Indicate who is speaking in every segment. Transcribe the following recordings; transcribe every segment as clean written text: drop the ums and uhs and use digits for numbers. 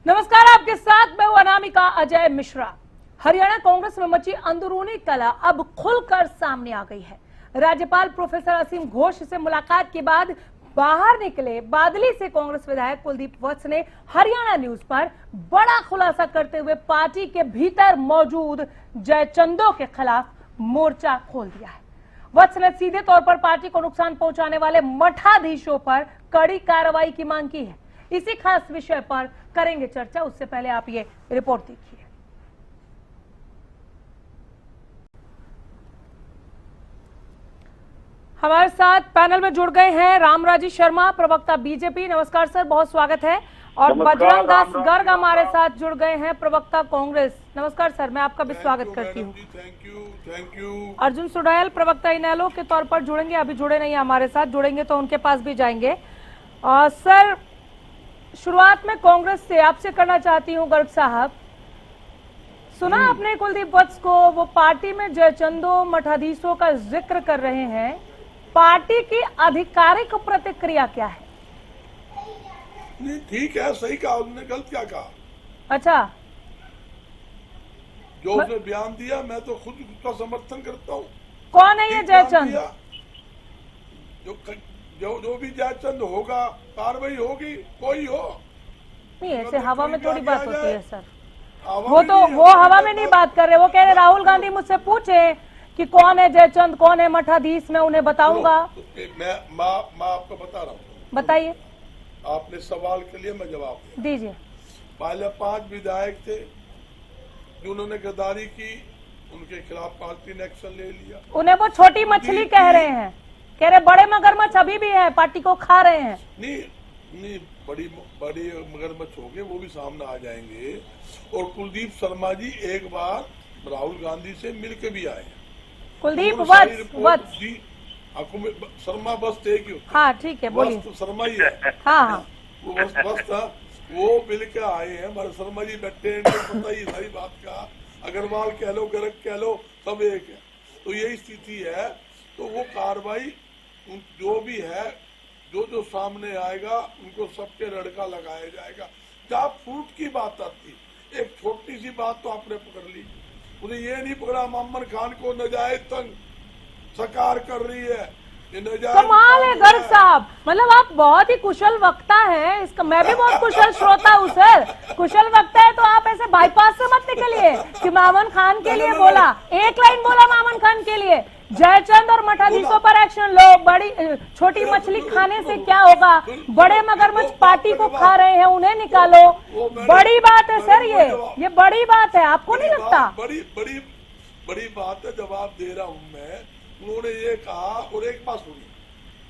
Speaker 1: नमस्कार, आपके साथ मैं हूं अनामिका अजय मिश्रा। हरियाणा कांग्रेस में मची अंदरूनी कलह अब खुलकर सामने आ गई है। राज्यपाल प्रोफेसर असीम घोष से मुलाकात के बाद बाहर निकले बादली से कांग्रेस विधायक कुलदीप वत्स ने हरियाणा न्यूज पर बड़ा खुलासा करते हुए पार्टी के भीतर मौजूद जयचंदों के खिलाफ मोर्चा खोल दिया है। वत्स ने सीधे तौर पर पार्टी को नुकसान पहुंचाने वाले मठाधीशों पर कड़ी कार्रवाई की मांग की है। इसी खास विषय पर करेंगे चर्चा। उससे पहले आप ये रिपोर्ट देखिए। हमारे साथ पैनल में जुड़ गए हैं रामराजी शर्मा, प्रवक्ता बीजेपी। नमस्कार सर, बहुत स्वागत है। और बजरंग दास गर्ग हमारे साथ जुड़ गए हैं, प्रवक्ता कांग्रेस। नमस्कार सर, मैं आपका भी स्वागत करती हूँ।
Speaker 2: Thank you.
Speaker 1: अर्जुन सुडायल, प्रवक्ता इनेलो के तौर पर जुड़ेंगे, अभी जुड़े नहीं हमारे साथ, जुड़ेंगे तो उनके पास भी जाएंगे। सर, शुरुआत में कांग्रेस से आपसे करना चाहती हूँ गर्ग साहब, सुना आपने कुलदीप वत्स को वो पार्टी में जयचंदों मठाधीशों का जिक्र कर रहे हैं, पार्टी की आधिकारिक प्रतिक्रिया क्या है?
Speaker 2: नहीं, ठीक है, सही कहा उन्होंने, गलत क्या कहा? अच्छा, जो उसने बयान दिया मैं तो खुद उसका समर्थन करता हूँ।
Speaker 1: कौन है ये जयचंद?
Speaker 2: जो भी जयचंद होगा कार्रवाई होगी, कोई हो।
Speaker 1: नहीं, ऐसे हवा में थोड़ी बात होती है सर। वो हवा में नहीं बात कर रहे, वो कह रहे राहुल गांधी मुझसे पूछे कि कौन है जयचंद, कौन है मठाधीश, मैं उन्हें बताऊंगा।
Speaker 2: मैं आपको बता रहा हूँ।
Speaker 1: बताइए।
Speaker 2: आपने सवाल के लिए मैं जवाब
Speaker 1: दीजिए।
Speaker 2: पहले 5 विधायक थे जिन्होंने गद्दारी की, उनके खिलाफ पार्टी ने एक्शन ले लिया।
Speaker 1: उन्हें वो छोटी मछली कह रहे हैं, कह रहे बड़े मगरमच्छ अभी भी है, पार्टी को खा रहे हैं।
Speaker 2: नहीं, बड़ी मगरमच्छ होंगे, वो भी सामने आ जाएंगे। और कुलदीप शर्मा जी एक बार राहुल गांधी से मिलके भी आए।
Speaker 1: कुलदीप वत्स
Speaker 2: जी, आपको शर्मा बस थे क्यों?
Speaker 1: हाँ ठीक है, बोलिए।
Speaker 2: तो शर्मा ही है।
Speaker 1: हाँ,
Speaker 2: वो बस था, वो मिलके आए हैं। हमारे शर्मा जी बैठे हैं, पता ही सारी बात का। अग्रवाल कह लो, गर्ग कह लो, सब एक है। तो यही स्थिति है। तो वो कार्रवाई जो भी है, जो सामने आएगा उनको सबके रड़का लगाया जाएगा। जहाँ फूट की बात आती, एक छोटी सी बात तो आपने पकड़ ली, उन्हें ये नहीं पकड़ा मामन खान को नजायज तंग सरकार कर रही है।
Speaker 1: कमाल है गर्ग साहब, मतलब आप बहुत ही कुशल वक्ता हैं। इसका मैं भी बहुत कुशल श्रोता हूँ सर। कुशल वक्ता है तो आप ऐसे बाईपास से मत निकलिए कि मामन खान के लिए बोला, एक लाइन बोला मामन खान के लिए, जयचंद और मठाधीशों पर एक्शन लो। बड़ी छोटी मछली खाने से क्या होगा, बड़े मगरमच्छ पार्टी को खा रहे हैं, उन्हें निकालो। बड़ी बात है सर, ये बड़ी बात है, आपको नहीं लगता?
Speaker 2: बड़ी बात है, जवाब दे रहा हूँ मैं। उन्होंने ये कहा, और एक बात सुनी,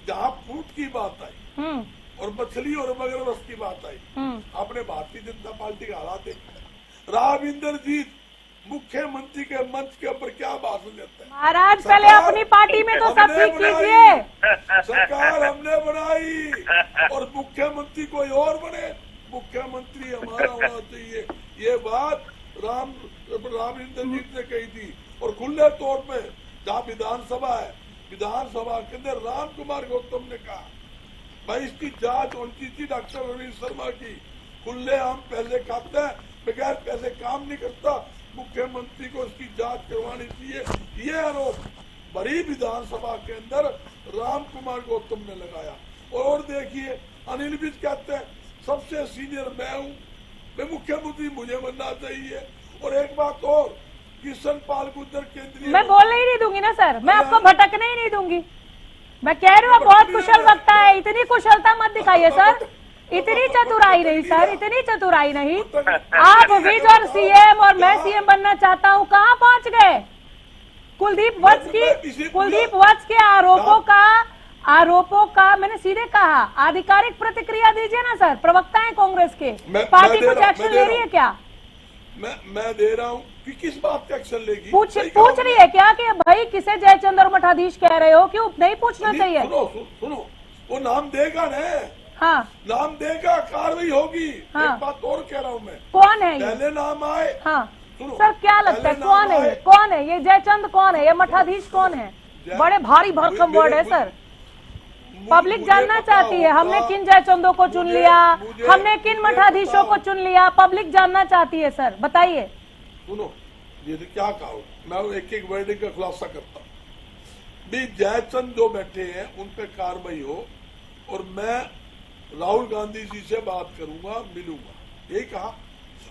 Speaker 2: जहाँ फूट की बात आई और मछली और मगरमच्छ की बात आई, आपने भारतीय जनता पार्टी का हालात देखा। राव इंद्रजीत मुख्यमंत्री के मंच के ऊपर क्या भाषण देते हैं?
Speaker 1: महाराज पहले अपनी पार्टी में तो सब ठीक कीजिए।
Speaker 2: सरकार हमने बनाई और मुख्यमंत्री कोई और बने, मुख्यमंत्री हमारा होना चाहिए। ये बात राव इंद्रजीत ने कही थी। और खुले तौर पे जहाँ विधानसभा है, विधानसभा के अंदर राम कुमार गौतम ने कहा भाई इसकी जांच होनी थी, डॉक्टर रवींद्र शर्मा की। खुलेआम पैसे खाता है, बगैर पैसे काम नहीं करता, मुख्यमंत्री को इसकी जांच करवानी चाहिए। ये आरोप बड़ी विधानसभा के अंदर राम कुमार गौतम ने लगाया। और देखिए अनिल विज कहते हैं सबसे सीनियर मैं हूँ, मैं मुख्यमंत्री मुझे बनना चाहिए। और एक बात और, किशन पाल गुर्जर केंद्रीय, मैं
Speaker 1: बोलने ही नहीं दूंगी ना सर, मैं आपको भटकने ही नहीं दूंगी। मैं कह रही हूँ बहुत कुशल वक्ता है, इतनी कुशलता मत दिखाइए सर, इतनी चतुराई नहीं सर, इतनी चतुराई नहीं। आप विज और सीएम और मैं सीएम बनना चाहता हूँ, कहाँ पहुँच गए? कुलदीप वत्स के आरोपों का मैंने सीधे कहा, आधिकारिक प्रतिक्रिया दीजिए ना सर। प्रवक्ता है कांग्रेस के, पार्टी कुछ एक्शन ले रही है क्या?
Speaker 2: मैं दे रहा हूँ कि किस बात का एक्शन लेगी?
Speaker 1: पूछ रही है क्या कि भाई किसे जयचंद और मठाधीश कह रहे हो? क्यों नहीं पूछना चाहिए?
Speaker 2: सुनो, वो नाम देगा न।
Speaker 1: हाँ,
Speaker 2: नाम देगा, कार्रवाई होगी। हाँ, एक बात और कह रहा हूँ मैं,
Speaker 1: कौन है
Speaker 2: पहले नाम आए।
Speaker 1: हाँ सर, क्या लगता है कौन है ये जयचंद, कौन है ये मठाधीश, कौन है? बड़े भारी भरकम वर्ड है सर। पब्लिक जानना
Speaker 2: पता
Speaker 1: चाहती है हमने
Speaker 2: होगा-
Speaker 1: किन जयचंदों को चुन
Speaker 2: मुझे-
Speaker 1: लिया,
Speaker 2: मुझे-
Speaker 1: हमने किन
Speaker 2: मुझे
Speaker 1: मठाधीशों
Speaker 2: पता
Speaker 1: को चुन लिया, पब्लिक जानना चाहती है सर, बताइए।
Speaker 2: सुनो, ये तो क्या कहा, मैं एक एक वर्डिंग का खुलासा करता हूँ। भी जयचंद जो बैठे हैं उन पे कार्रवाई हो और मैं राहुल गांधी जी से बात करूंगा, मिलूंगा, यही कहा।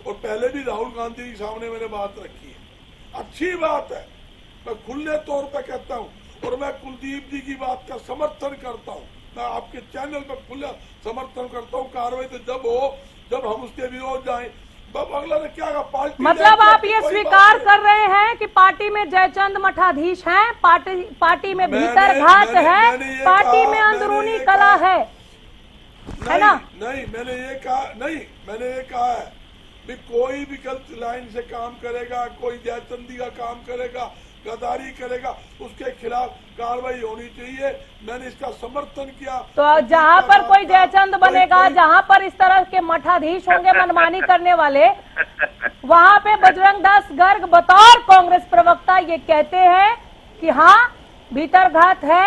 Speaker 2: और पहले भी राहुल गांधी के सामने मैंने बात रखी है, अच्छी बात है, मैं खुले तौर पर कहता हूँ। और मैं कुलदीप जी की बात का समर्थन करता हूँ, मैं आपके चैनल पर खुला समर्थन करता हूँ। कार्रवाई तो जब हो जब हम उसके विरोध जाएं। अब अगला ने क्या कहा, पार्टी
Speaker 1: मतलब
Speaker 2: ने
Speaker 1: आप
Speaker 2: कोई
Speaker 1: ये
Speaker 2: बात
Speaker 1: स्वीकार
Speaker 2: नहीं।
Speaker 1: कर रहे हैं कि पार्टी में जयचंद मठाधीश हैं, पार्टी में
Speaker 2: मैंने-
Speaker 1: भीतर घात
Speaker 2: मैंने-
Speaker 1: है,
Speaker 2: मैंने ये
Speaker 1: पार्टी
Speaker 2: कहा-
Speaker 1: में
Speaker 2: मैंने
Speaker 1: अंदरूनी
Speaker 2: ये
Speaker 1: कला
Speaker 2: कहा-
Speaker 1: है
Speaker 2: नहीं,
Speaker 1: ना?
Speaker 2: नहीं, मैंने ये कहा नहीं, मैंने ये कहा है भी कोई भी गलत लाइन से काम करेगा, कोई जयचंदी का काम करेगा, गद्दारी करेगा, उसके खिलाफ कार्रवाई होनी चाहिए। मैंने इसका समर्थन किया।
Speaker 1: तो जहां पर कोई जयचंद बनेगा, जहां पर इस तरह के मठाधीश होंगे मनमानी करने वाले, वहां पे बजरंग दास गर्ग बतौर कांग्रेस प्रवक्ता ये कहते हैं कि हाँ भीतर घात है,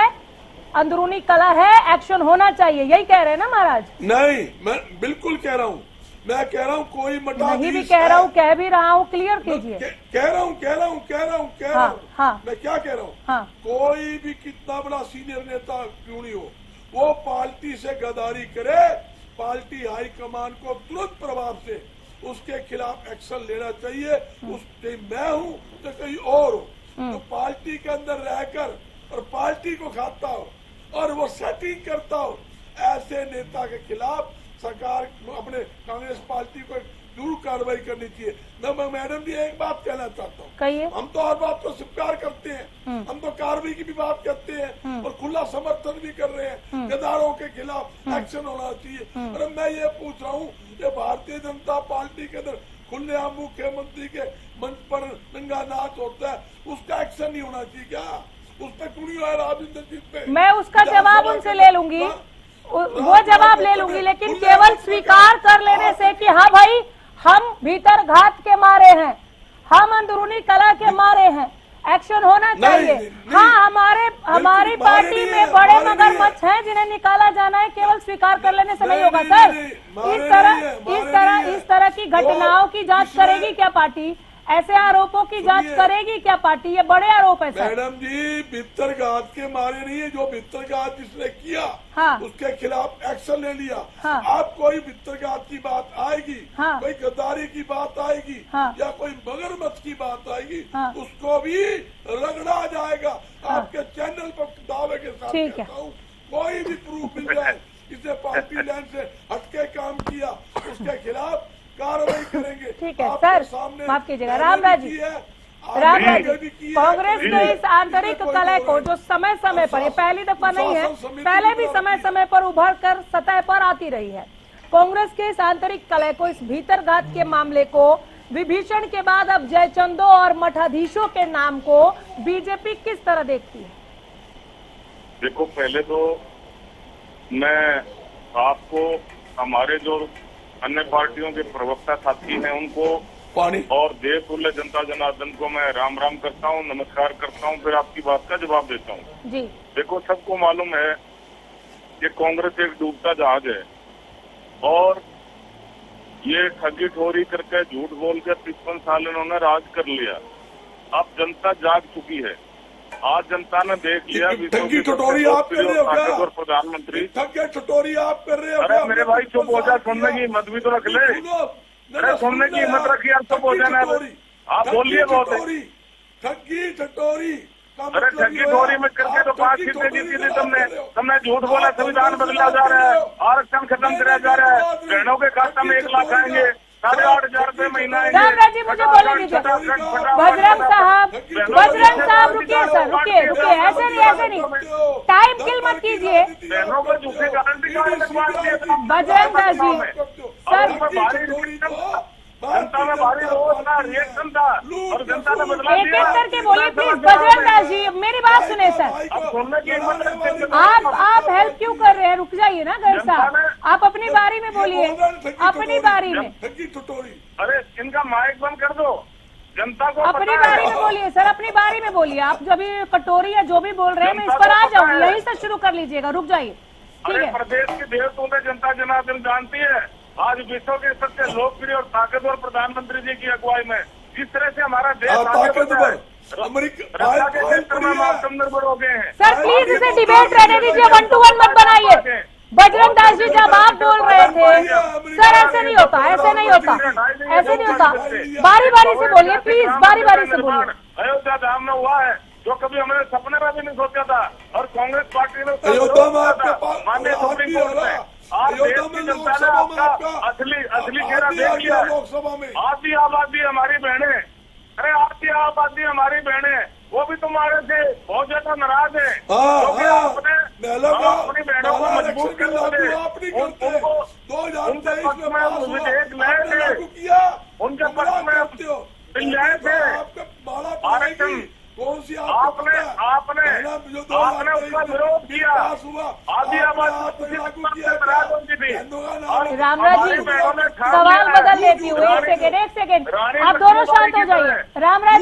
Speaker 1: अंदरूनी कला है, एक्शन होना चाहिए, यही कह रहे हैं ना महाराज?
Speaker 2: नहीं, मैं बिल्कुल कह रहा हूँ, मैं कह रहा हूँ कोई मठाधीश
Speaker 1: नहीं भी कह रहा हूँ, कह भी रहा हूँ, क्लियर कीजिए।
Speaker 2: कह रहा हूँ
Speaker 1: हाँ।
Speaker 2: मैं क्या कह रहा हूँ,
Speaker 1: हाँ।
Speaker 2: कोई भी कितना बड़ा सीनियर नेता क्यों नहीं हो, वो पार्टी से गद्दारी करे, पार्टी हाईकमान को तुरंत प्रभाव से उसके खिलाफ एक्शन लेना चाहिए। उसके मैं हूँ तो कहीं और हो, तो पार्टी के अंदर रहकर और पार्टी को खाता हो और वो सेटिंग करता हो, ऐसे नेता के खिलाफ सरकार अपने कांग्रेस पार्टी को जरूर कार्रवाई करनी चाहिए। मैं मैडम जी एक बात कहना चाहता हूँ,
Speaker 1: कहिए।
Speaker 2: हम तो हर बात को स्वीकार करते हैं, हम तो कार्रवाई की भी बात करते हैं और खुला समर्थन भी कर रहे हैं, गद्दारों के खिलाफ एक्शन होना चाहिए। और मैं ये पूछ रहा हूँ, ये भारतीय जनता पार्टी के अंदर खुलेआम मुख्यमंत्री के मंच पर नंगा नाच होता है, उसका एक्शन नहीं होना चाहिए क्या? उस पर क्यों नहीं हुआ राजेंद्र जी पे?
Speaker 1: मैं उसका जवाब उनसे ले लूंगी, वो जवाब ले लूंगी, लेकिन केवल स्वीकार कर लेने से कि हाँ भाई हम भीतर घात के मारे हैं, हम अंदरूनी कला के मारे हैं, एक्शन होना चाहिए। हाँ, हमारी पार्टी में बड़े मगरमच्छ हैं जिन्हें निकाला जाना है, केवल स्वीकार कर लेने से नहीं होगा सर। इस तरह की घटनाओं की जांच करेगी क्या पार्टी? ऐसे आरोपों की जांच करेगी क्या पार्टी? ये बड़े आरोप है सर।
Speaker 2: मैडम जी, भित्तरघात के मारे नहीं है, जो भित्तरघात जिसने किया
Speaker 1: हाँ।
Speaker 2: उसके खिलाफ एक्शन ले लिया।
Speaker 1: हाँ।
Speaker 2: आप कोई भित्तरघात की बात आएगी,
Speaker 1: हाँ।
Speaker 2: कोई गद्दारी की बात आएगी,
Speaker 1: हाँ।
Speaker 2: या कोई मगरमच्छ की बात आएगी,
Speaker 1: हाँ।
Speaker 2: उसको भी रगड़ा जाएगा। आपके चैनल पर दावे के साथ
Speaker 1: ठीक है।
Speaker 2: कहता हूँ, कोई भी प्रूफ मिल जाए इसने पार्टी लाइन से हटके काम किया, उसके खिलाफ कार्रवाई करेंगे।
Speaker 1: ठीक है
Speaker 2: आपके
Speaker 1: सर,
Speaker 2: सामने
Speaker 1: माफ कीजिएगा
Speaker 2: पहले
Speaker 1: रामराज
Speaker 2: भी
Speaker 1: जी,
Speaker 2: की है,
Speaker 1: रामराज
Speaker 2: आगे
Speaker 1: जी,
Speaker 2: भी की है,
Speaker 1: कांग्रेस
Speaker 2: कभी
Speaker 1: के
Speaker 2: भी।
Speaker 1: इस आंतरिक
Speaker 2: इसमें कोई
Speaker 1: कलह
Speaker 2: दो
Speaker 1: को
Speaker 2: राय
Speaker 1: जो समय समय पर, ये पहली दफा नहीं है,
Speaker 2: शासन समिति
Speaker 1: पहले भी
Speaker 2: की
Speaker 1: समय
Speaker 2: बात
Speaker 1: समय पर उभर कर सतह पर आती रही है, कांग्रेस के इस आंतरिक कलह को, इस भीतरघात के मामले को, विभीषण के बाद अब जयचंदों और मठाधीशों के नाम को बीजेपी किस तरह देखती है?
Speaker 3: देखो, पहले तो मैं आपको, हमारे जो अन्य पार्टियों के प्रवक्ता साथी हैं उनको
Speaker 2: पानी
Speaker 3: और देश तुल्य जनता जनार्दन को मैं राम राम करता हूं, नमस्कार करता हूं, फिर आपकी बात का जवाब देता हूं।
Speaker 1: जी।
Speaker 3: देखो, सबको मालूम है कि कांग्रेस एक डूबता जहाज है और ये ठगी ठोरी करके झूठ बोल के 55 साल इन्होंने राज कर लिया। अब जनता जाग चुकी है, आज जनता ने देख लिया।
Speaker 2: ठगी ठटोरी आप कर रहे हो क्या?
Speaker 3: और प्रधानमंत्री
Speaker 2: ठगी ठटोरी आप कर रहे हो?
Speaker 3: अरे मेरे भाई चुप हो जा, सुनने की हिम्मत भी तो रख ले। अरे सुनने की हिम्मत रखी, आप चुप हो जाना। आप बोलिए बहुत है।
Speaker 2: ठगी ठटोरी,
Speaker 3: अरे ठगी ठोरी में करके तो बात सीधे की सीधे तुमने झूठ बोला, संविधान बदला जा रहा है, आरक्षण खत्म कराया जा रहा है, बहनों के खाता में 1 लाख आएंगे, 8,500 रुपए महीना आएंगे।
Speaker 1: रामराज जी, मुझे बोलने दीजिए। बजरंग साहब रुकिए सर, रुकिए, ऐसे नहीं, टाइम किल मत कीजिए।
Speaker 3: बहनों को झूठे गारंटी कार्ड लगवा दिए।
Speaker 1: बजरंग दास जी,
Speaker 3: सर जनता में भारी रोष था, रिएक्शन था और जनता ने बदला
Speaker 1: एक
Speaker 3: दिया।
Speaker 1: एक करके बोलिए प्लीज। बजरंग दास जी, मेरी बात सुने सर।
Speaker 3: अब सुनने की हिम्मत रखते हैं।
Speaker 1: आप हेल्प क्यों कर रहे हैं? रुक जाइए ना गर्ग साहब, आप अपनी बारी में बोलिए, अपनी बारी में।
Speaker 2: ठगी ठटोरी,
Speaker 3: अरे इनका माइक बंद कर दो, जनता को
Speaker 1: अपनी
Speaker 3: पता
Speaker 1: बारी
Speaker 3: है।
Speaker 1: में बोलिए सर, अपनी बारी में बोलिए। आप जो भी कटोरी या जो भी बोल रहे हैं, मैं इस पर आ जाऊंगी, यहीं से शुरू कर लीजिएगा, रुक जाइए।
Speaker 3: अरे
Speaker 1: है।
Speaker 3: प्रदेश की देवतों में जनता जनार्दन जानती है। आज विश्व के सबसे लोकप्रिय और ताकतवर प्रधानमंत्री जी की अगुवाई में जिस तरह से हमारा देश आगे बढ़ रहा है, रक्षा के क्षेत्र में हम आत्मनिर्भर हो गए हैं।
Speaker 1: सर प्लीज इसे डिबेट रहने दीजिए, 1 to 1 मत बनाइए। बजरंग दास जी जब आप बोल रहे थे सर ऐसे नहीं होता, ऐसे नहीं होता, ऐसे नहीं होता, बारी बारी से बोलिए प्लीज, बारी बारी से बोलिए।
Speaker 3: अयोध्या धाम में हुआ है जो कभी हमने सपने में भी नहीं सोचा था, और कांग्रेस पार्टी ने
Speaker 2: अयोध्या में आपके पास
Speaker 3: माननीय सुप्रीम कोर्ट में आज देश की जनता ने आपका असली चेहरा देख लिया है।
Speaker 2: लोकसभा में
Speaker 3: आधी आबादी हमारी बहनें, अरे आधी आबादी हमारी बहनें, वो भी तुम्हारे से बहुत ज्यादा नाराज है, क्योंकि आपने अपनी बहनों को मजबूत कर दिया। उनके पक्ष में विधेयक लाए थे, उनके पक्ष में बिल लाए थे आरक्षण,
Speaker 2: कौन सी
Speaker 3: आपने उसका विरोध किया। आधी आबादी
Speaker 1: रामराज जी सवाल बदल लेती हूँ, एक सेकेंड आप दोनों शांत हो जाइए। रामराज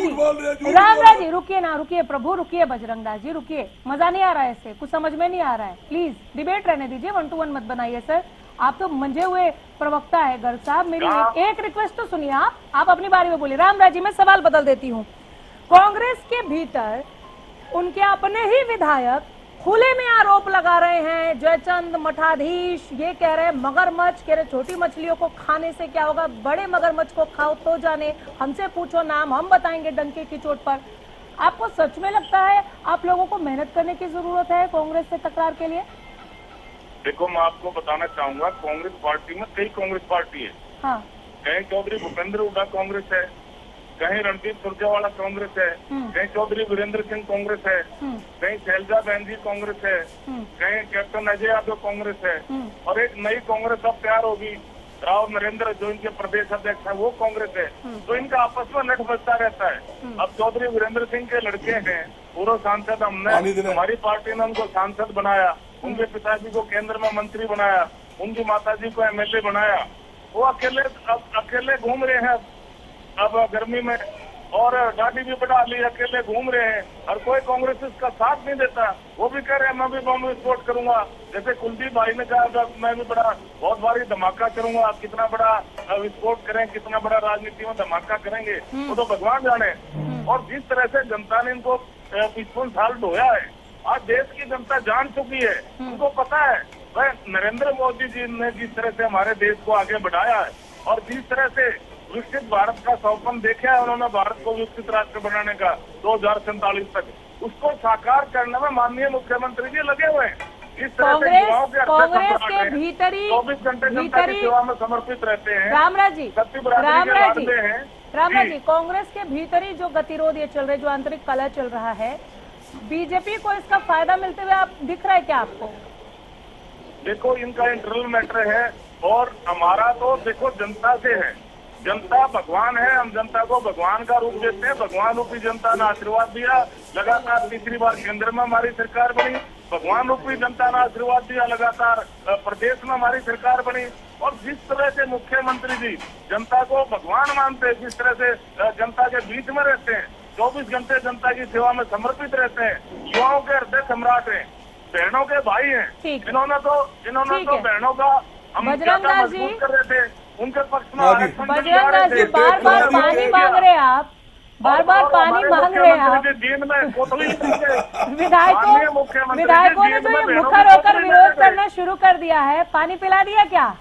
Speaker 1: जी रुकिए ना, रुकिए प्रभु, रुकिए बजरंग दास जी रुकिए, मजा नहीं आ रहा है, इससे कुछ समझ में नहीं आ रहा है, प्लीज डिबेट रहने दीजिए, 1 to 1 मत बनाइए सर। आप तो मंजे हुए प्रवक्ता है गर्ग साहब, मेरी एक रिक्वेस्ट तो सुनिए, आप अपनी बारी में बोलिए। रामराज जी मैं सवाल बदल देती हूँ, कांग्रेस के भीतर उनके अपने ही विधायक खुले में आरोप लगा रहे हैं, जयचंद मठाधीश ये कह रहे हैं मगरमच्छ, कह रहे छोटी मछलियों को खाने से क्या होगा, बड़े मगरमच्छ को खाओ तो जाने, हमसे पूछो नाम हम बताएंगे डंके की चोट पर। आपको सच में लगता है आप लोगों को मेहनत करने की जरूरत है कांग्रेस से तकरार के लिए?
Speaker 3: देखो मैं आपको बताना चाहूंगा, कांग्रेस पार्टी में कई कांग्रेस पार्टी है।
Speaker 1: हाँ।
Speaker 3: कहीं चौधरी भूपेंद्र हुड्डा कांग्रेस है, कहीं रणदीप सुरजेवाला कांग्रेस है, कहीं चौधरी वीरेंद्र सिंह कांग्रेस है, कहीं शैलजा बहन जी कांग्रेस है, कहीं कैप्टन अजय यादव कांग्रेस है, और एक नई कांग्रेस अब तैयार होगी, राव नरेंद्र जो इनके प्रदेश अध्यक्ष है वो कांग्रेस है। तो इनका आपस में नट बजता रहता है। अब चौधरी वीरेंद्र सिंह के लड़के हैं, पूर्व सांसद, हमने हमारी पार्टी ने उनको सांसद बनाया, उनके पिताजी को केंद्र में मंत्री बनाया, उनकी माताजी को एमएलए बनाया, वो अकेले घूम रहे हैं अब गर्मी में, और गाड़ी भी बढ़ा ली, अकेले घूम रहे हैं, और कोई कांग्रेस इसका साथ नहीं देता। वो भी कह रहे हैं मैं भी बम विस्फोट करूंगा, जैसे कुलदीप भाई ने कहा मैं भी बहुत भारी धमाका करूंगा, कितना बड़ा विस्फोट करें, कितना बड़ा राजनीति में धमाका करेंगे वो तो भगवान जाने। और जिस तरह से जनता ने इनको 55 साल ढोया है, आज देश की जनता जान चुकी है, उनको पता है वह नरेंद्र मोदी जी ने जिस तरह से हमारे देश को आगे बढ़ाया है, और जिस तरह से विकसित भारत का सपना देखा है उन्होंने, भारत को विकसित राष्ट्र बनाने का 2047 तक, उसको साकार करने में माननीय मुख्यमंत्री जी लगे हुए हैं। इस तरह से युवाओं के 24 घंटे जनता की सेवा में समर्पित रहते हैं।
Speaker 1: रामराज जी
Speaker 3: हैं।
Speaker 1: कांग्रेस के भीतर ही जो गतिरोध ये चल रहे, जो आंतरिक कलह चल रहा है, बीजेपी को इसका फायदा मिलते हुए आप दिख रहा है क्या आपको?
Speaker 3: देखो इनका इंटरनल मैटर है, और हमारा तो देखो जनता से है, जनता भगवान है, हम जनता को भगवान का रूप देते हैं। भगवान रूपी जनता ने आशीर्वाद दिया, लगातार तीसरी बार केंद्र में हमारी सरकार बनी, भगवान रूपी जनता ने आशीर्वाद दिया, लगातार प्रदेश में हमारी सरकार बनी। और जिस तरह से मुख्यमंत्री जी जनता को भगवान मानते हैं, जिस तरह से जनता के बीच में रहते हैं, 24 घंटे जनता की सेवा में समर्पित रहते हैं, युवाओं के हृदय सम्राट हैं, बहनों के भाई हैं, इन्होंने तो बहनों का हम ज्यादा मजबूत कर रहे थे, उनके पक्ष में
Speaker 1: बजरंग दास जी बार बार पानी मांग रहे हैं, आप बार बार पानी मांग रहे हैं आप। विधायकों ने जो ये मुखर होकर विरोध करना शुरू कर दिया है, पानी पिला दिया क्या?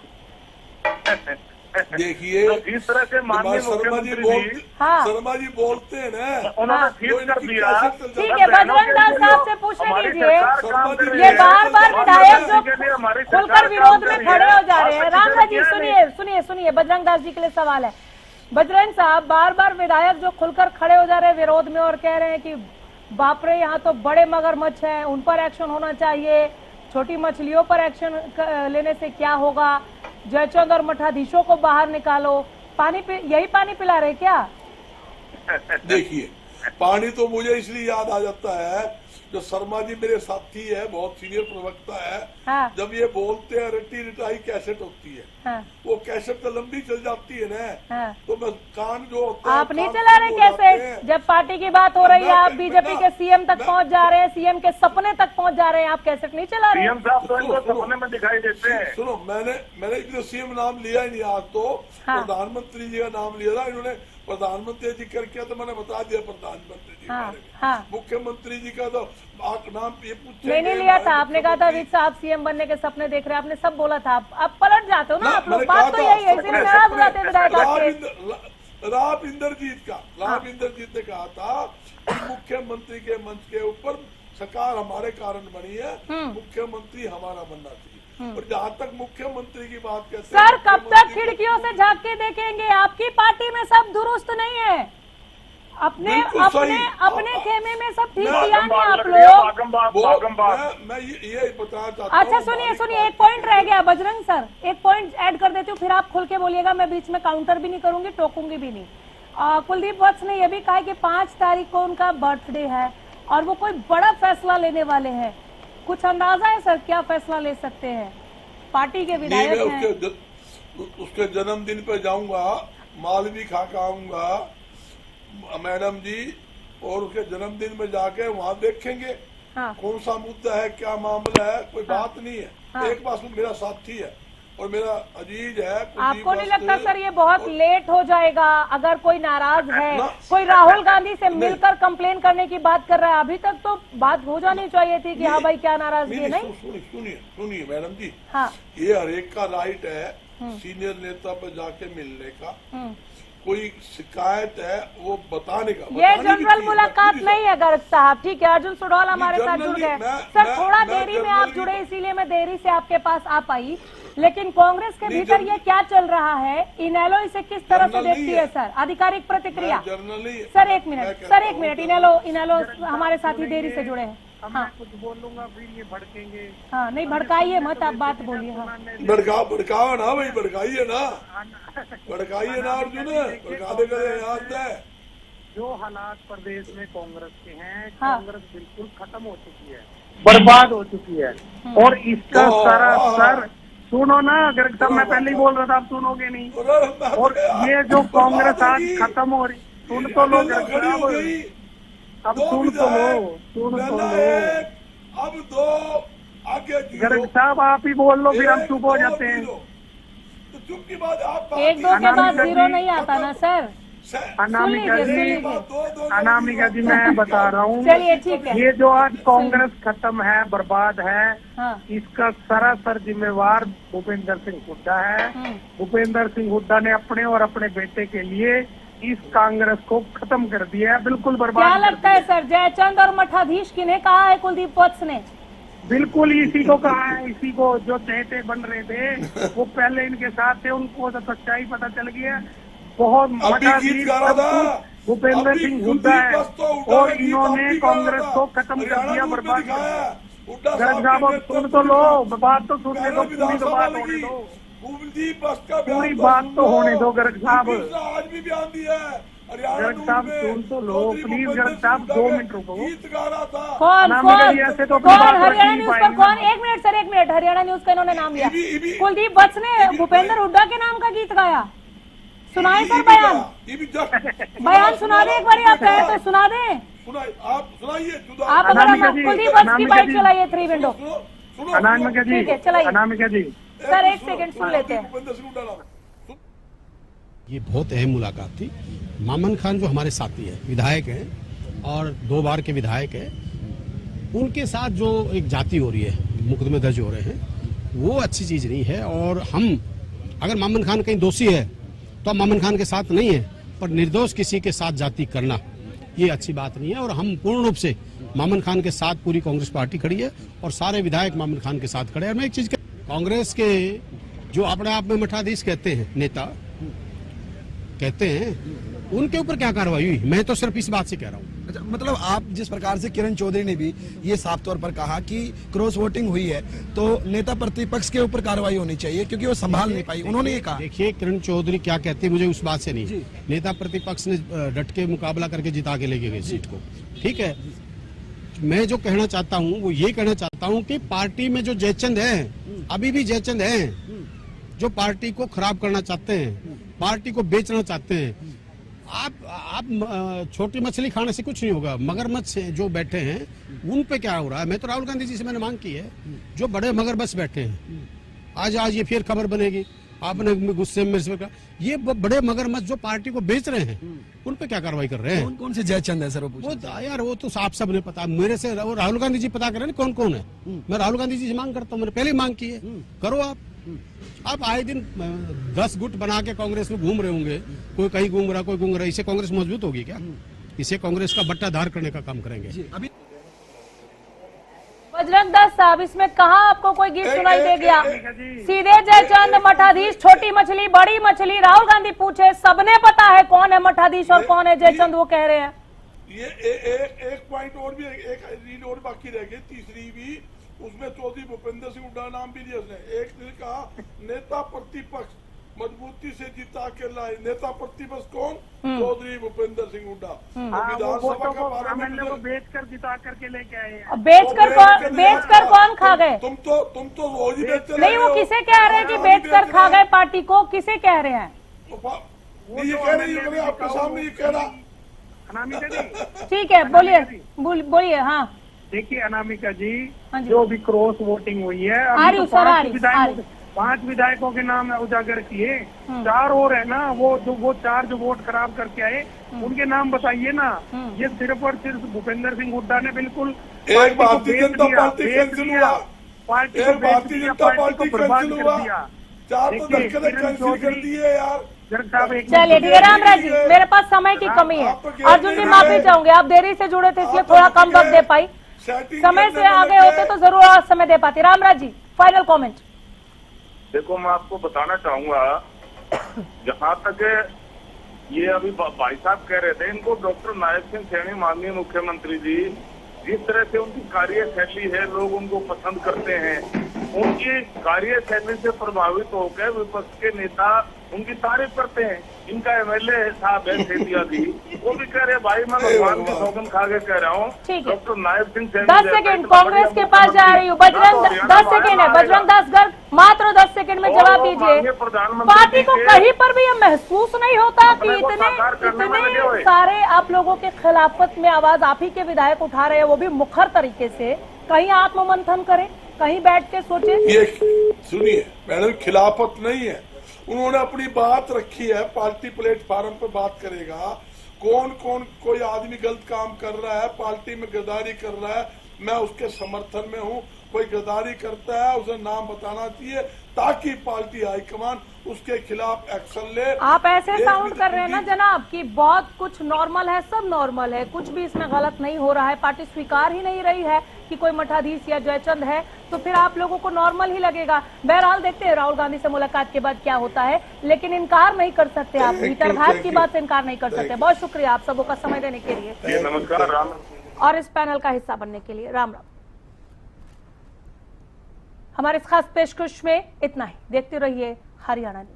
Speaker 2: देखिए
Speaker 3: जिस तरह से माननीय मुख्यमंत्री जी
Speaker 2: शर्मा जी बोलते हैं ना,
Speaker 3: उन्होंने ठीक कर दिया।
Speaker 1: ठीक है, बजरंग दास साहब से पूछने दीजिए, ये बार बार विधायक जो खुलकर विरोध में खड़े हो जा रहे हैं। रामराज जी सुनिए, बजरंग दास जी के लिए सवाल है। बजरंग साहब, बार बार विधायक जो खुलकर खड़े हो जा रहे हैं विरोध में और कह रहे हैं कि बाप रे यहाँ तो बड़े मगरमच्छ हैं, उन पर एक्शन होना चाहिए, छोटी मछलियों पर एक्शन लेने से क्या होगा, जयचंद और मठाधीशों को बाहर निकालो, यही पानी पिला रहे क्या?
Speaker 2: देखिए पानी तो मुझे इसलिए याद आ जाता है, जो शर्मा जी मेरे साथी है, बहुत सीनियर प्रवक्ता है।
Speaker 1: हाँ।
Speaker 2: जब ये बोलते हैं रट्टी रिटाई कैसेट होती है,
Speaker 1: हाँ।
Speaker 2: वो कैसेट तो लंबी चल जाती है ना।
Speaker 1: हाँ।
Speaker 2: तो मैं कान जो होता है,
Speaker 1: आप नहीं
Speaker 2: कान
Speaker 1: चला रहे
Speaker 2: शुरू हो जाते
Speaker 1: कैसे?
Speaker 2: हैं।
Speaker 1: जब पार्टी की बात हो रही है, आप बीजेपी के सीएम तक
Speaker 2: मैं-
Speaker 1: पहुंच जा रहे हैं, सीएम के सपने तक पहुंच जा रहे हैं, आप कैसेट नहीं चला रहे?
Speaker 3: सीएम साहब तो इनको
Speaker 2: सुनो,
Speaker 3: सपने में दिखाई देते हैं।
Speaker 2: सुनो, मैंने एक सीएम नाम लिया ही नहीं आज तो।
Speaker 1: हाँ।
Speaker 2: प्रधानमंत्री जी का नाम लिया था, इन्होंने प्रधानमंत्री जी कर किया तो मैंने बता दिया प्रधानमंत्री जी के
Speaker 1: हाँ,
Speaker 2: बारे में।
Speaker 1: हाँ।
Speaker 2: मुख्यमंत्री जी का तो नाम ये पूछे
Speaker 1: नहीं लिया था, आपने कहा था विद साहब सीएम बनने के सपने देख रहे हैं, आपने सब बोला था। आप पलट जाते हो ना, आप लोग। बात तो यही है, इसीलिए नाराज हो जाते हैं विधायक आपके।
Speaker 2: राव इंद्रजीत ने कहा था कि मुख्यमंत्री के मंच के ऊपर सरकार हमारे कारण बनी है, मुख्यमंत्री हमारा बनना चाहिए। और जहाँ तक मुख्यमंत्री की बात कहते हैं,
Speaker 1: सर कब तक खिड़कियों से झांक के देखेंगे? आपकी पार्टी में सब दुरुस्त नहीं है, अपने
Speaker 2: बिल्कुल
Speaker 1: अपने
Speaker 2: सही।
Speaker 1: अपने खेमे में सब ठीक
Speaker 2: मैं-
Speaker 1: किया नहीं आप लोग।
Speaker 2: मैं ये बताना चाहता हूँ।
Speaker 1: अच्छा सुनिए, एक पॉइंट रह गया बजरंग सर, एक पॉइंट ऐड कर देती हूँ, फिर आप खुल के बोलिएगा, मैं बीच में काउंटर भी नहीं करूंगी, टोकूंगी भी नहीं। कुलदीप वत्स ने यह भी कहा कि 5 तारीख को उनका बर्थडे है और वो कोई बड़ा फैसला लेने वाले हैं। कुछ अंदाजा है सर क्या फैसला ले सकते हैं? पार्टी के विधायक हैं।
Speaker 2: उसके जन्मदिन पे जाऊंगा, माल भी खा के आऊंगा मैडम जी, और उसके जन्मदिन में जाके वहाँ देखेंगे।
Speaker 1: हाँ।
Speaker 2: कौन सा मुद्दा है, क्या मामला है, कोई बात नहीं है।
Speaker 1: हाँ।
Speaker 2: एक बात, मेरा साथी है और मेरा अजीज है।
Speaker 1: आपको नहीं लगता सर ये बहुत लेट हो जाएगा? अगर कोई नाराज है,
Speaker 2: ना-
Speaker 1: कोई राहुल गांधी से मिलकर कंप्लेन करने की बात कर रहा है, अभी तक तो बात हो जानी चाहिए थी कि हाँ भाई क्या नाराजगी है। नहीं
Speaker 2: सुनिए मैडम जी,
Speaker 1: हाँ।
Speaker 2: ये हर एक का राइट है सीनियर नेता पर जाके मिलने का। कोई शिकायत है वो बताने का।
Speaker 1: ये जनरल मुलाकात नहीं है गर्ग साहब, ठीक है? अर्जुन सुडौल हमारे साथ जुड़ गए सर, थोड़ा देरी में आप जुड़े, इसीलिए मैं देरी से आपके पास आ पाई। लेकिन कांग्रेस के भीतर ये क्या चल रहा है? इनेलो इसे किस तरह से देखती है सर? आधिकारिक प्रतिक्रिया सर। एक मिनट, इनेलो हमारे साथी देरी से जुड़े हैं। हाँ
Speaker 4: कुछ बोलूंगा फिर ये भड़केंगे।
Speaker 1: हाँ नहीं भड़काइए मत, आप बात बोलिए। हाँ
Speaker 2: भड़काओ ना भाई, भड़काइए ना अर्जुन, भड़का देगा याद है।
Speaker 4: जो हालात प्रदेश में कांग्रेस के हैं,
Speaker 1: हाँ।
Speaker 4: कांग्रेस बिल्कुल खत्म हो चुकी है, बर्बाद हो चुकी है। और इसका सर सुनो ना गर्ग साहब, मैं पहले ही बोल रहा था, आप सुनोगे नहीं। और ये जो कांग्रेस आज खत्म हो रही, सुन तो लो गर्ग साहब, अब सुन तो लो।
Speaker 2: अब दो आगे
Speaker 4: गर्ग साहब आप ही बोल लो, फिर हम चुप हो जाते हैं।
Speaker 2: तो चुप की बात आप
Speaker 1: 1-2 के बाद 0 नहीं आता ना सर।
Speaker 4: अनामिका
Speaker 1: सुन
Speaker 4: जी,
Speaker 1: लीजिए।
Speaker 4: अनामिका जी मैं बता रहा हूँ,
Speaker 1: चलिए ठीक है।
Speaker 4: ये जो आज कांग्रेस खत्म है, बर्बाद है,
Speaker 1: हाँ।
Speaker 4: इसका सरासर जिम्मेवार भूपेंद्र सिंह हुड्डा है। भूपेंद्र सिंह हुड्डा ने अपने और अपने बेटे के लिए इस कांग्रेस को खत्म कर दिया है, बिल्कुल बर्बाद
Speaker 1: क्या
Speaker 4: कर
Speaker 1: लगता है सर, जयचंद और मठाधीश किन्हें कहा है कुलदीप वत्स ने?
Speaker 4: बिल्कुल इसी को कहा है, इसी को जो चहेते बन रहे थे वो पहले इनके साथ थे, उनको तो सच्चाई पता चल गया। बहुत मठाधीश भूपेंद्र सिंह हुड्डा है और इन्होंने कांग्रेस को खत्म कर दिया, बर्बाद कर दिया। गर्ग साहब सुन तो लो, बात तो सुनने दो, पूरी तो बात होने दो, पूरी बात तो होने दो गर्ग साहब।
Speaker 2: आज भी बयान दिया है
Speaker 4: गर्ग साहब सुन तो लो प्लीज, गर्ग साहब 2 मिनट रुको।
Speaker 1: कौन
Speaker 4: ऐसे तो
Speaker 1: हरियाणा न्यूज पर कौन? 1 minute sir, 1 minute. Haryana news का इन्होंने नाम लिया, कुलदीप वत्स ने भूपेंद्र हुड्डा के नाम का गीत गाया। सुनाए सर बयान सुना दे एक बार, आप कहे तो सुना दे।
Speaker 2: आप सुनाइए,
Speaker 1: आप अगर कुलदीप वत्स की बाइक चलाइए 3 विंडो।
Speaker 4: अनामिका जी,
Speaker 1: ठीक है चलाइए।
Speaker 4: अनामिका जी
Speaker 1: सर 1 सेकंड सुन लेते हैं।
Speaker 5: ये बहुत अहम मुलाकात थी। मामन खान जो हमारे साथी है, विधायक हैं और 2 बार के विधायक हैं, उनके साथ जो एक जाति हो रही है, मुकदमे दर्ज हो रहे हैं, वो अच्छी चीज नहीं है। और हम अगर मामन खान कहीं दोषी है तो हम मामन खान के साथ नहीं है, पर निर्दोष किसी के साथ जाति करना ये अच्छी बात नहीं है। और हम पूर्ण रूप से मामन खान के साथ पूरी कांग्रेस पार्टी खड़ी है और सारे विधायक मामन खान के साथ खड़े हैं। और मैं एक चीज, कांग्रेस के जो अपने आप में मठाधीश कहते हैं, नेता कहते हैं, उनके ऊपर क्या कार्रवाई हुई? मैं तो सिर्फ इस बात से कह रहा हूँ
Speaker 6: अच्छा, मतलब आप जिस प्रकार से किरण चौधरी ने भी ये साफ तौर पर कहा कि क्रॉस वोटिंग हुई है तो नेता प्रतिपक्ष के ऊपर कार्रवाई होनी चाहिए क्योंकि वो संभाल नहीं पाई, उन्होंने ये कहा।
Speaker 5: देखिए किरण चौधरी क्या कहती है मुझे उस बात से नहीं, नेता प्रतिपक्ष ने डट के मुकाबला करके जिता के लेके गए सीट को, ठीक है। मैं जो कहना चाहता हूँ वो ये कहना चाहता हूँ कि पार्टी में जो जयचंद हैं, अभी भी जयचंद हैं जो पार्टी को खराब करना चाहते हैं, पार्टी को बेचना चाहते हैं। आप छोटी मछली खाने से कुछ नहीं होगा, मगरमच्छ से जो बैठे हैं उन पे क्या हो रहा है। मैं तो राहुल गांधी जी से मैंने मांग की है, जो बड़े मगरमच्छ बैठे हैं, आज ये फिर खबर बनेगी, आपने गुस्से में मेरे से कहा, ये बड़े मगरमच्छ जो पार्टी को बेच रहे हैं उन पे क्या कार्रवाई कर रहे हैं।
Speaker 6: कौन से जयचंद है सर?
Speaker 5: वो यार वो तो आप सब ने पता, मेरे से राहुल गांधी जी पता करें कौन कौन है। मैं राहुल गांधी जी से मांग करता हूँ, मैंने पहले मांग की है, करो आप आए दिन 10 गुट बना के कांग्रेस में घूम रहे होंगे, कोई कहीं घूम रहा कोई घूम रहा, इससे कांग्रेस मजबूत होगी क्या? इसे कांग्रेस का बट्टाधार करने का काम करेंगे।
Speaker 6: अभी
Speaker 1: बजरंग दास साहब, इसमें कहाँ आपको कोई गीत सुनाई दे गया? सीधे जयचंद मठाधीश, छोटी मछली बड़ी मछली, राहुल गांधी पूछे, सबने पता है कौन है मठाधीश और कौन है जयचंद, वो कह रहे हैं।
Speaker 2: ये एक पॉइंट और भी, एक रीड और बाकी रह गई, तीसरी भी, उसमें चौधरी भूपेंद्र सिंह हुड्डा नाम भी लिया उसने। एक ने कहा नेता प्रतिपक्ष मजबूती से जिता के लाए, नेता प्रतिपक्ष कौन? चौधरी भूपेंद्र सिंह हुड्डा। विधानसभा का पार्लियामेंट
Speaker 4: को बेच कर जिता करके लेके आए हैं।
Speaker 1: बेचकर कौन खा गए?
Speaker 2: तुम तो रोज ही बेचते
Speaker 1: नहीं, वो किसे कह रहे हैं कि बेचकर खा गए पार्टी को, किसे कह रहे हैं?
Speaker 2: ये कह रही है, आपके सामने ये कह रहा।
Speaker 4: अनामिका जी
Speaker 1: ठीक है, बोलिए। हाँ
Speaker 4: देखिए अनामिका जी,
Speaker 1: हाँ जी।
Speaker 4: जो भी क्रॉस वोटिंग हुई है,
Speaker 1: आ रही
Speaker 4: 5 विधायकों के नाम उजागर किए, 4 और है ना, वो 4 जो वोट खराब करके आए, उनके नाम बताइए ना। ये सिर्फ और सिर्फ भूपेंद्र सिंह हुड्डा ने बिल्कुल
Speaker 2: एक भारतीय जनता पार्टी कैंसिल हुआ,
Speaker 4: पार्टी
Speaker 2: एक भारतीय जनता पार्टी
Speaker 4: बर्बाद
Speaker 2: कैंसिल
Speaker 4: कर
Speaker 2: हुआ,
Speaker 4: दिया।
Speaker 2: 4 तो धक्के कैंसिल कर दिए यार।
Speaker 1: चलिए ठीक है रामराज जी, मेरे पास समय की कमी है, अर्जुन जी माफी चाहूंगे, आप देरी से जुड़े थे इसलिए थोड़ा कम वक्त दे पाई, समय से आगे होते तो जरूर और समय दे पाती। रामराज जी फाइनल कमेंट।
Speaker 3: देखो मैं आपको बताना चाहूंगा, जहाँ तक ये अभी भाई साहब कह रहे थे, इनको डॉक्टर नायब सिंह सैनी माननीय मुख्यमंत्री जी, जिस तरह से उनकी कार्यशैली है, लोग उनको पसंद करते हैं, उनकी कार्यशैली से प्रभावित होकर विपक्ष के नेता उनकी तारीफ करते हैं। इनका एमएलए साहब है सेतिया जी, वो भी कह रहे भाई मैं भगवान की सौगंध खा के कह रहा हूँ, डॉक्टर नायब सिंह सैनी
Speaker 1: 10 सेकंड कांग्रेस के पास जा रही हूँ। बजरंग 10 सेकंड है, बजरंग दास गर्ग मात्र 10 सेकंड में जवाब दीजिए। पार्टी को कहीं पर भी यह महसूस नहीं होता कि इतने सारे आप लोगों के खिलाफत में आवाज आप ही के विधायक उठा रहे हैं, वो भी मुखर तरीके से, कहीं आत्ममंथन करें, कहीं बैठ के सोचे।
Speaker 2: ये सुनिए मैडम, खिलाफत नहीं है, उन्होंने अपनी बात रखी है, पार्टी प्लेटफार्म पे बात करेगा, कौन कोई आदमी गलत काम कर रहा है, पार्टी में गद्दारी कर रहा है, मैं उसके समर्थन में हूँ। कोई गद्दारी करता है उसे नाम बताना चाहिए ताकि पार्टी हाईकमान उसके खिलाफ एक्शन ले।
Speaker 1: आप ऐसे साउंड कर रहे हैं ना जनाब कि बहुत कुछ नॉर्मल है, सब नॉर्मल है, कुछ भी इसमें गलत नहीं हो रहा है, पार्टी स्वीकार ही नहीं रही है कि कोई मठाधीश या जयचंद है, तो फिर आप लोगों को नॉर्मल ही लगेगा। बहरहाल देखते हैं राहुल गांधी से मुलाकात के बाद क्या होता है, लेकिन इनकार नहीं कर सकते आप, भीतरघात की बात से इनकार नहीं कर सकते। बहुत शुक्रिया आप सबों का समय देने के लिए,
Speaker 3: नमस्कार राम,
Speaker 1: और इस पैनल का हिस्सा बनने के लिए राम राम। हमारे इस खास पेशकश में इतना ही, देखते रहिए हरियाणा न्यूज।